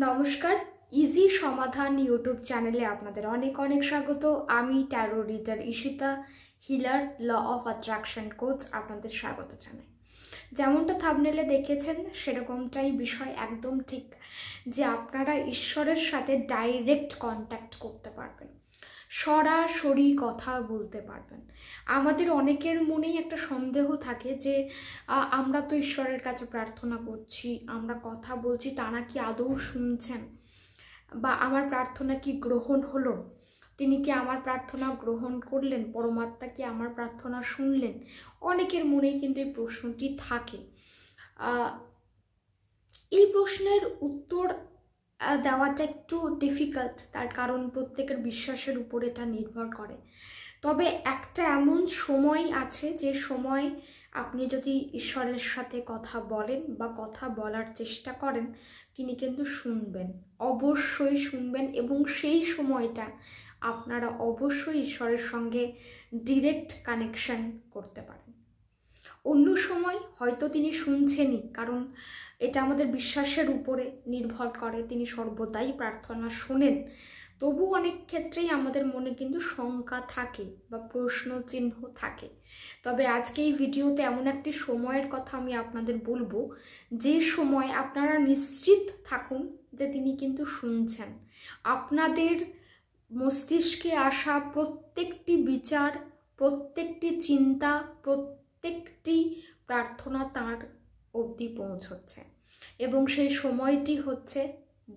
নমস্কার, ইজি সমাধান ইউটিউব চ্যানেলে আপনাদের অনেক অনেক স্বাগত। আমি tarot reader Ishita, healer, law of attraction coach, আপনাদের স্বাগত জানাই। যেমনটা থাম্বনেলে দেখেছেন সেরকমটাই বিষয়, একদম ঠিক যে আপনারা ঈশ্বরের সাথে ডাইরেক্ট কন্ট্যাক্ট করতে পারবেন, সরাসরি কথা বলতে পারবেন। আমাদের অনেকের মনেই একটা সন্দেহ থাকে যে আমরা তো ঈশ্বরের কাছে প্রার্থনা করছি, আমরা কথা বলছি, তারা কি আদৌ শুনছেন, বা আমার প্রার্থনা কি গ্রহণ হলো, তিনি কি আমার প্রার্থনা গ্রহণ করলেন, পরমাত্মা কি আমার প্রার্থনা শুনলেন। অনেকের মনেই কিন্তু এই প্রশ্নটি থাকে। এই প্রশ্নের উত্তর দেওয়াটা একটু ডিফিকাল্ট, তার কারণ প্রত্যেকের বিশ্বাসের উপর এটা নির্ভর করে। তবে একটা এমন সময় আছে যে সময় আপনি যদি ঈশ্বরের সাথে কথা বলেন বা কথা বলার চেষ্টা করেন, তিনি কিন্তু শুনবেন, অবশ্যই শুনবেন, এবং সেই সময়টা আপনারা অবশ্যই ঈশ্বরের সঙ্গে ডিরেক্ট কানেকশন করতে পারেন। অন্য সময় হয়তো তিনি শুনছেনই, কারণ এটা আমাদের বিশ্বাসের উপরে নির্ভর করে, তিনি সর্বদাই প্রার্থনা শোনেন। তবু অনেক ক্ষেত্রেই আমাদের মনে কিন্তু শঙ্কা থাকে বা প্রশ্ন চিহ্ন থাকে। তবে আজকে এই ভিডিওতে এমন একটি সময়ের কথা আমি আপনাদের বলবো, যে সময় আপনারা নিশ্চিত থাকুন যে তিনি কিন্তু শুনছেন। আপনাদের মস্তিষ্কে আসা প্রত্যেকটি বিচার, প্রত্যেকটি চিন্তা, প্রত্যেকটি প্রার্থনা তাঁর অবধি পৌঁছচ্ছে, এবং সেই সময়টি হচ্ছে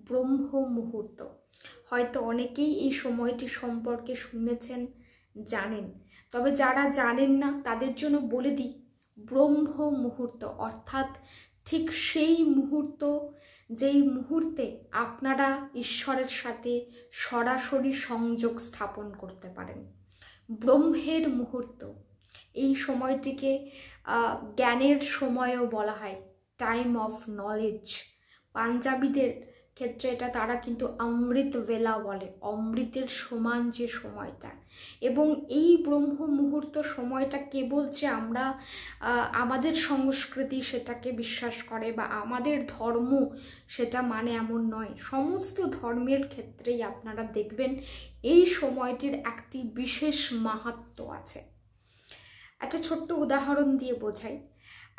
ব্রহ্ম মুহূর্ত। হয়তো অনেকেই এই সময়টি সম্পর্কে শুনেছেন, জানেন, তবে যারা জানেন না তাদের জন্য বলে দিই, ব্রহ্ম মুহূর্ত অর্থাৎ ঠিক সেই মুহূর্ত যেই মুহূর্তে আপনারা ঈশ্বরের সাথে সরাসরি সংযোগ স্থাপন করতে পারেন। ব্রহ্মের মুহূর্ত, এই সময়টিকে জ্ঞানের সময়ও বলা হয়, টাইম অফ নলেজ। পাঞ্জাবিদের ক্ষেত্রে এটা তারা কিন্তু অমৃত বেলা বলে, অমৃতের সমান যে সময়টা। এবং এই ব্রহ্ম মুহূর্ত সময়টা কেবল যে আমরা আমাদের সংস্কৃতি সেটাকে বিশ্বাস করে বা আমাদের ধর্ম সেটা মানে এমন নয়, সমস্ত ধর্মের ক্ষেত্রেই আপনারা দেখবেন এই সময়টির একটি বিশেষ মাহাত্ম্য আছে। একটা ছোট্ট উদাহরণ দিয়ে বোঝাই।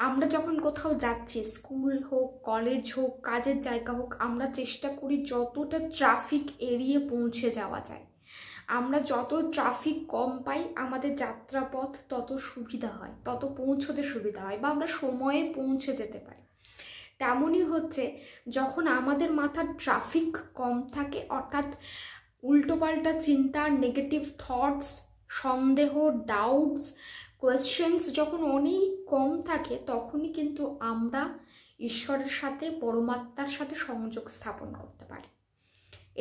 আমরা যখন কোথাও যাচ্ছি, স্কুল হোক, কলেজ হোক, কাজের জায়গা হোক, আমরা চেষ্টা করি যতটা ট্রাফিক এড়িয়ে পৌঁছে যাওয়া যায়। আমরা যত ট্রাফিক কম পাই, আমাদের যাত্রাপথ তত সুবিধা হয়, তত পৌঁছতে সুবিধা হয়, বা আমরা সময়ে পৌঁছে যেতে পারি। তেমনই হচ্ছে যখন আমাদের মাথার ট্রাফিক কম থাকে, অর্থাৎ উল্টোপাল্টা চিন্তা, নেগেটিভ থটস, সন্দেহ, ডাউটস, কোয়েশ্চেন্স যখন অনেক কম থাকে, তখনই কিন্তু আমরা ঈশ্বরের সাথে, পরমাত্মার সাথে সংযোগ স্থাপন করতে পারি।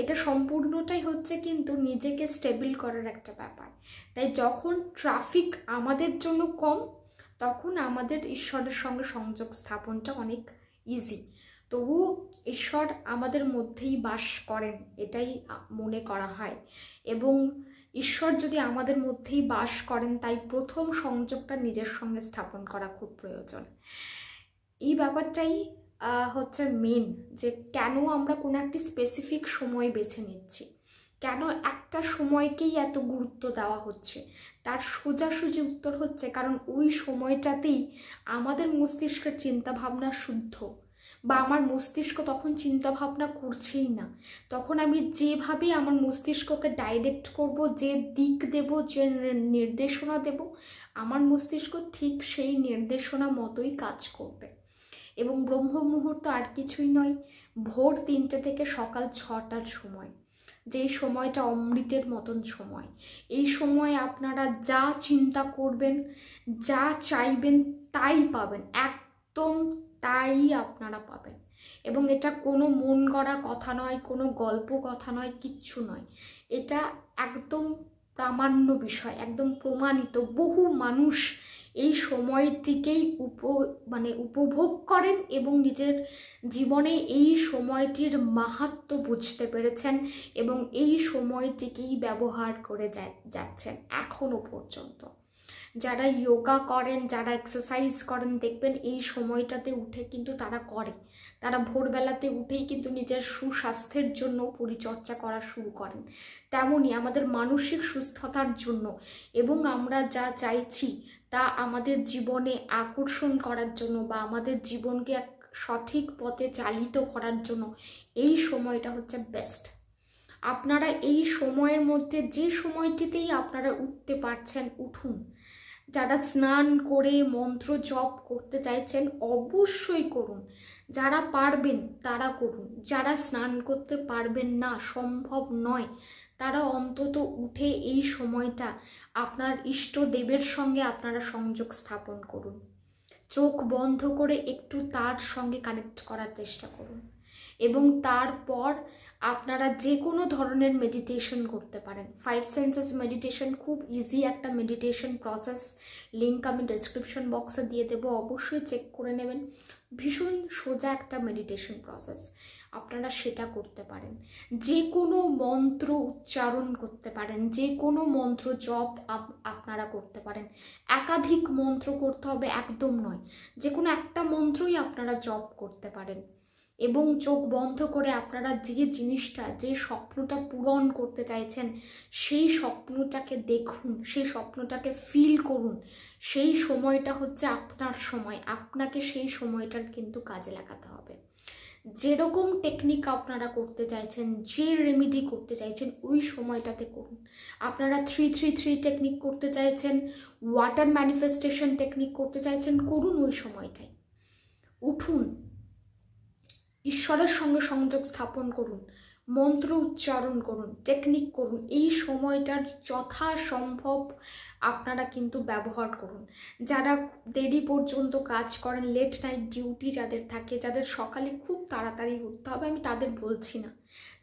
এটা সম্পূর্ণটাই হচ্ছে কিন্তু নিজেকে স্টেবল করার একটা ব্যাপার। তাই যখন ট্রাফিক আমাদের জন্য কম, তখন আমাদের ঈশ্বরের সঙ্গে সংযোগ স্থাপনটা অনেক ইজি। তবু ঈশ্বর আমাদের মধ্যেই বাস করেন, এটাই মনে করা হয়। এবং ঈশ্বর যদি আমাদের মধ্যেই বাস করেন, তাই প্রথম সংযোগটা নিজের সঙ্গে স্থাপন করা খুব প্রয়োজন। এই ব্যাপারটাই হচ্ছে মেন, যে কেন আমরা কোনো একটি স্পেসিফিক সময় বেছে নিচ্ছি, কেন একটা সময়কেই এত গুরুত্ব দেওয়া হচ্ছে। তার সোজাসুজি উত্তর হচ্ছে কারণ ওই সময়টাতেই আমাদের মস্তিষ্কের চিন্তাভাবনা শুদ্ধ, বা আমার মস্তিষ্ক তখন চিন্তা ভাবনা করছেই না। তখন আমি যেভাবে আমার মস্তিষ্ককে ডাইরেক্ট করব, যে দিক দেব, যে নির্দেশনা দেব, আমার মস্তিষ্ক ঠিক সেই নির্দেশনা মতোই কাজ করবে। এবং ব্রহ্ম মুহূর্ত আর কিছুই নয়, ভোর 3টে থেকে সকাল 6টার সময়, যেই সময়টা অমৃতের মতন সময়। এই সময় আপনারা যা চিন্তা করবেন, যা চাইবেন তাই পাবেন, একদম তাই আপনারা পাবেন। এবং এটা কোনো মন গড়া কথা নয়, কোনো গল্প কথা নয়, কিচ্ছু নয়, এটা একদম প্রামাণ্য বিষয়, একদম প্রমাণিত। বহু মানুষ এই সময়টিকেই উপভোগ করেন এবং নিজের জীবনে এই সময়টির মাহাত্ম্য বুঝতে পেরেছেন, এবং এই সময়টিকেই ব্যবহার করে যাচ্ছেন এখনো পর্যন্ত। যারা যোগা করেন, যারা এক্সারসাইজ করেন, দেখবেন এই সময়টাতে উঠে কিন্তু তারা করে, তারা ভোরবেলাতে উঠেই কিন্তু নিজের সুস্বাস্থ্যের জন্য পরিচর্যা করা শুরু করেন। তেমনই আমাদের মানসিক সুস্থতার জন্য এবং আমরা যা চাইছি তা আমাদের জীবনে আকর্ষণ করার জন্য বা আমাদের জীবনকে এক সঠিক পথে চালিত করার জন্য এই সময়টা হচ্ছে বেস্ট। আপনারা এই সময়ের মধ্যে যে সময়টিতেই আপনারা উঠতে পারছেন উঠুন। যারা স্নান করে মন্ত্র জপ করতে চাইছেন অবশ্যই করুন, যারা পারবেন তারা করুন, যারা স্নান করতে পারবেন না, সম্ভব নয়, তারা অন্তত উঠে এই সময়টা আপনার ইষ্ট দেবের সঙ্গে আপনারা সংযোগ স্থাপন করুন। চোখ বন্ধ করে একটু তার সঙ্গে কানেক্ট করার চেষ্টা করুন এবং তারপর আপনারা যে কোনো ধরনের মেডিটেশন করতে পারেন। 5 সেন্সেস মেডিটেশন খুব ইজি একটা মেডিটেশন প্রসেস, লিঙ্ক আমি ডেসক্রিপশন বক্সে দিয়ে দেবো, অবশ্যই চেক করে নেবেন। ভীষণ সোজা একটা মেডিটেশন প্রসেস, আপনারা সেটা করতে পারেন। যে কোনো মন্ত্র উচ্চারণ করতে পারেন, যে কোনো মন্ত্র জপ আপনারা করতে পারেন। একাধিক মন্ত্র করতে হবে একদম নয়, যে কোনো একটা মন্ত্রই আপনারা জপ করতে পারেন এবং চোখ বন্ধ করে আপনারা যে জিনিসটা, যে স্বপ্নটা পূরণ করতে চাইছেন সেই স্বপ্নটাকে দেখুন, সেই স্বপ্নটাকে ফিল করুন। সেই সময়টা হচ্ছে আপনার সময়, আপনাকে সেই সময়টার কিন্তু কাজে লাগাতে হবে। যেরকম টেকনিক আপনারা করতে চাইছেন, যে রেমেডি করতে চাইছেন ওই সময়টাতে করুন। আপনারা 333 টেকনিক করতে চাইছেন, ওয়াটার ম্যানিফেস্টেশন টেকনিক করতে চাইছেন, করুন ওই সময়টাই। উঠুন, ঈশ্বরের সঙ্গে সংযোগ স্থাপন করুন, মন্ত্র উচ্চারণ করুন, টেকনিক করুন। এই সময়টার যথাসম্ভব আপনারা কিন্তু ব্যবহার করুন। যারা দেরি পর্যন্ত কাজ করেন, লেট নাইট ডিউটি যাদের থাকে, যাদের সকালে খুব তাড়াতাড়ি উঠতে হবে, আমি তাদের বলছি না,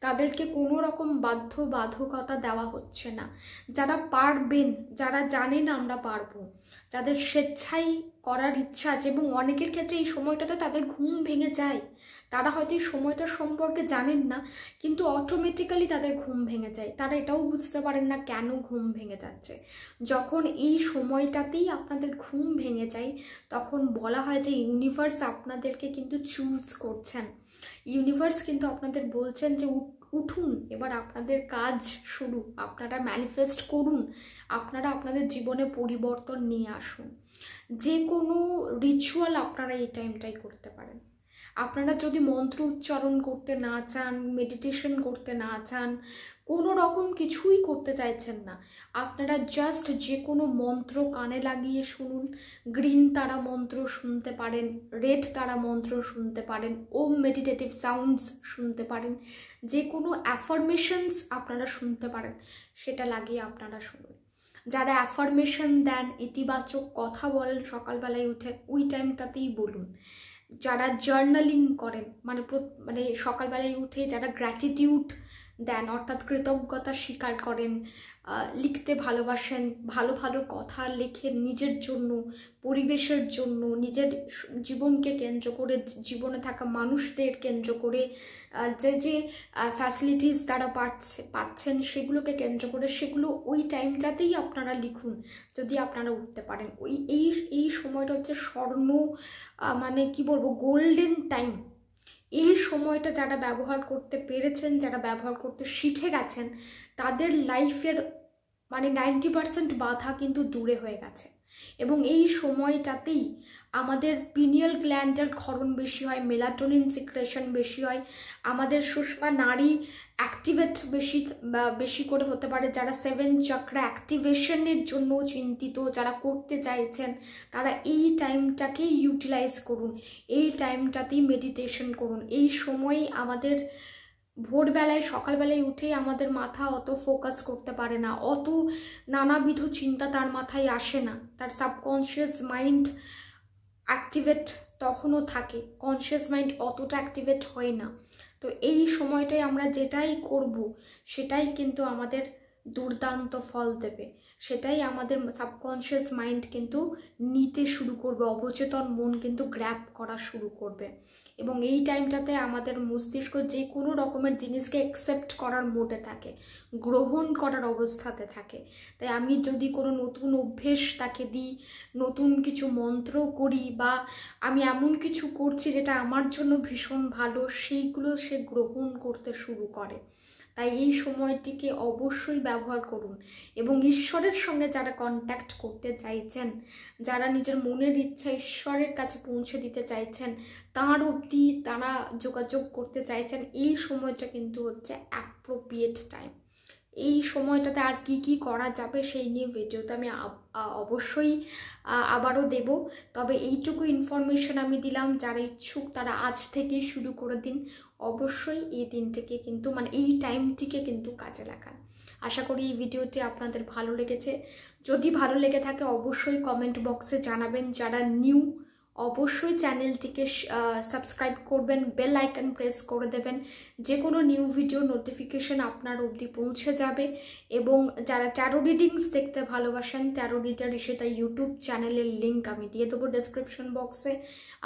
তাদেরকে কোনো রকম বাধ্যবাধকতা দেওয়া হচ্ছে না। যারা পারবেন, যারা জানেন আমরা পারবো, যাদের স্বেচ্ছায় করার ইচ্ছা আছে, এবং অনেকের ক্ষেত্রে এই সময়টাতে তাদের ঘুম ভেঙে যায়, তারা হয়তো এই সময়টা সম্পর্কে জানেন না কিন্তু অটোমেটিক্যালি তাদের ঘুম ভেঙে যায়। তারা এটাও বুঝতে পারেন না কেন ঘুম ভেঙে যাচ্ছে। যখন এই সময়টাতেই আপনাদের ঘুম ভেঙে যায় তখন বলা হয় যে ইউনিভার্স আপনাদেরকে কিন্তু চুজ করছেন, ইউনিভার্স কিন্তু আপনাদের বলছেন যে উঠুন, এবার আপনাদের কাজ শুরু, আপনারা ম্যানিফেস্ট করুন, আপনারা আপনাদের জীবনে পরিবর্তন নিয়ে আসুন। যে কোনো রিচুয়াল আপনারা এই টাইমটাই করতে পারেন। আপনারা যদি মন্ত্র উচ্চারণ করতে না চান, মেডিটেশন করতে না চান, কোনো রকম কিছুই করতে চাইছেন না, আপনারা জাস্ট যে কোনো মন্ত্র কানে লাগিয়ে শুনুন। গ্রিন তারা মন্ত্র শুনতে পারেন, রেড তারা মন্ত্র শুনতে পারেন, ওম মেডিটেটিভ সাউন্ডস শুনতে পারেন, যে কোনো অ্যাফার্মেশনস আপনারা শুনতে পারেন, সেটা লাগিয়ে আপনারা শুনুন। যারা অ্যাফার্মেশন দেন, ইতিবাচক কথা বলেন সকালবেলায় উঠে, ওই টাইমটাতেই বলুন। যারা জার্নালিং করেন, মানে সকালবেলায় উঠে যারা গ্র্যাটিটিউড দেন অর্থাৎ কৃতজ্ঞতা স্বীকার করেন, লিখতে ভালোবাসেন, ভালো ভালো কথা লেখেন নিজের জন্য, পরিবেশের জন্য, নিজের জীবনকে কেন্দ্র করে, জীবনে থাকা মানুষদের কেন্দ্র করে, যে যে ফ্যাসিলিটিস তারা পাচ্ছেন সেগুলোকে কেন্দ্র করে, সেগুলো ওই টাইমটাতেই আপনারা লিখুন যদি আপনারা উঠতে পারেন। এই সময়টা হচ্ছে স্বর্ণ, মানে কি বলবো, গোল্ডেন টাইম। এই সময়টা যারা ব্যবহার করতে পেরেছেন, যারা ব্যবহার করতে শিখে গেছেন, তাদের লাইফের মানে 90% বাধা কিন্তু দূরে হয়ে গেছে। এবং এই সময়টাতেই আমাদের পিনিয়াল গ্ল্যান্ডের ক্ষরণ বেশি হয়, মেলাটোনিন সিক্রেশন বেশি হয়, আমাদের সুষমা নাড়ি অ্যাক্টিভেট বেশি করে হতে পারে। যারা 7 চক্রা অ্যাক্টিভেশনের জন্য চিন্তিত, যারা করতে চাইছেন, তারা এই টাইমটাকেই ইউটিলাইজ করুন, এই টাইমটাতেই মেডিটেশন করুন। এই সময় আমাদের ভোরবেলায় সকালবেলায় উঠে আমাদের মাথা অত ফোকাস করতে পারে না, অত নানাবিধ চিন্তা তার মাথায় আসে না, তার সাবকনশিয়াস মাইন্ড অ্যাক্টিভেট তখনও থাকে, কনশিয়াস মাইন্ড অতটা অ্যাক্টিভেট হয় না। তো এই সময়টায় আমরা যেটাই করব সেটাই কিন্তু আমাদের দুর্দান্ত ফল দেবে, সেটাই আমাদের সাবকনশিয়াস মাইন্ড কিন্তু নিতে শুরু করবে, অবচেতন মন কিন্তু গ্র্যাব করা শুরু করবে। এবং এই টাইমটাতে আমাদের মস্তিষ্ক যে কোনো রকমের জিনিসকে অ্যাকসেপ্ট করার মোডে থাকে, গ্রহণ করার অবস্থাতে থাকে। তাই আমি যদি কোনো নতুন অভ্যেস তাকে দিই, নতুন কিছু মন্ত্র করি, বা আমি এমন কিছু করছি যেটা আমার জন্য ভীষণ ভালো, সেইগুলো সে গ্রহণ করতে শুরু করে। তাই এই সময়টিকে অবশ্যই ব্যবহার করুন। এবং ঈশ্বরের সঙ্গে যারা কন্ট্যাক্ট করতে চাইছেন, যারা নিজের মনের ইচ্ছা ঈশ্বরের কাছে পৌঁছে দিতে চাইছেন, তাঁর অবধি তারা যোগাযোগ করতে চাইছেন, এই সময়টা কিন্তু হচ্ছে অ্যাপ্রোপ্রিয়েট টাইম। এই সময়টাতে আর কি কি করা যাবে সেই নিয়ে ভিডিওতে আমি অবশ্যই আবারও দেব। তবে এইটুকু ইনফরমেশন আমি দিলাম, যারা ইচ্ছুক তারা আজ থেকেই শুরু করে দিন। অবশ্যই এই দিনটিকে কিন্তু এই টাইমটিকে কিন্তু কাজে লাগান। আশা করি এই ভিডিওটি আপনাদের ভালো লেগেছে। যদি ভালো লেগে থাকে অবশ্যই কমেন্ট বক্সে জানাবেন। যারা নিউ অবশ্যই চ্যানেলটিকে সাবস্ক্রাইব করবেন, বেল আইকন প্রেস করে দেবেন, যে কোনো নিউ ভিডিও নোটিফিকেশন আপনার অবধি পৌঁছে যাবে। এবং যারা ট্যারো রিডিংস দেখতে ভালোবাসেন, ট্যারো রিডার ঈশিতা ইউটিউব চ্যানেলের লিঙ্ক আমি দিয়ে দেবো ডেসক্রিপশন বক্সে,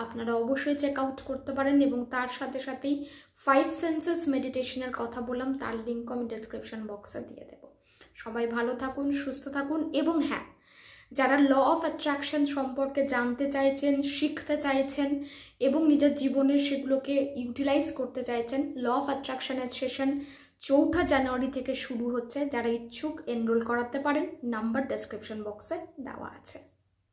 আপনারা অবশ্যই চেক আউট করতে পারেন। এবং তার সাথে সাথেই 5 সেন্সেস মেডিটেশনের কথা বললাম, তার লিঙ্ক আমি ডেসক্রিপশন বক্সে দিয়ে দেবো। সবাই ভালো থাকুন, সুস্থ থাকুন। এবং হ্যাঁ, যারা ল অফ অ্যাট্রাকশন সম্পর্কে জানতে চাইছেন, শিখতে চাইছেন এবং নিজের জীবনে সেগুলোকে ইউটিলাইজ করতে চাইছেন, ল অফ অ্যাট্রাকশনের সেশন 4 জানুয়ারি থেকে শুরু হচ্ছে। যারা ইচ্ছুক এনরোল করাতে পারেন, নাম্বার ডেসক্রিপশন বক্সে দেওয়া আছে।